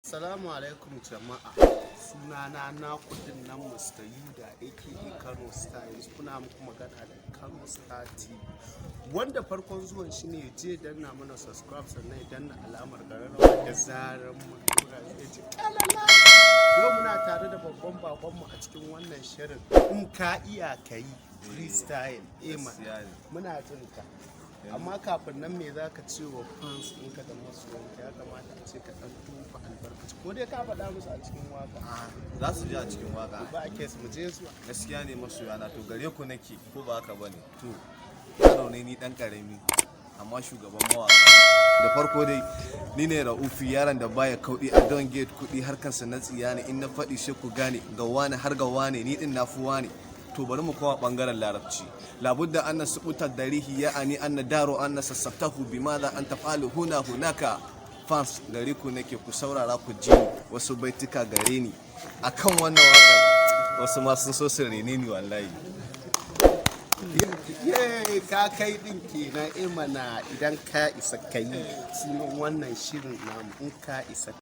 Assalamu alaikum jama'a, sunana na kudin nan Mr. Yuda aka Kano Styles. Kuna muku magana da Kano Star TV. Wanda farkon zuwan shi ne je danna mana subscribe sannan ya danna alamar ƙararrawa da zarar mun tura zai ji kalala. Yau muna tare da babban babanmu a cikin wannan shirin. In ka iya kayi freestyle, muna jin ka. Amma kafin nan me za ka ce wa fans ɗinka da masoyanka? Ya kamata a ce ka ɗan tufa albarkaci ko dai ka faɗa musu a cikin waka? Za su ji a cikin waka. Ba a kes mu je zuwa. Gaskiya ne masoyana, to gare ku nake ko ba haka bane. To yaro ne ni dan karami amma shugaban mawaka. Da farko dai ni ne Ra'ufi, yaron da baya kauɗi a don gate kuɗi harkansa na tsiya ne, in na faɗi sai ku gane ga wane har ga wane ni din nafi wane. To bari mu kowa bangaren larabci. Labudda anna subutar darihi ya'ani anna daro anna sassaftahu bimadha an tafalu huna hunaka. Fans gare ku nake, ku saurara ku ji wasu baituka gare ni akan wannan waƙar. Wasu ma sun so su rene ni wallahi. Ka kai din kenan mana idan ka isa kayi sunan wannan shirin namu in ka isa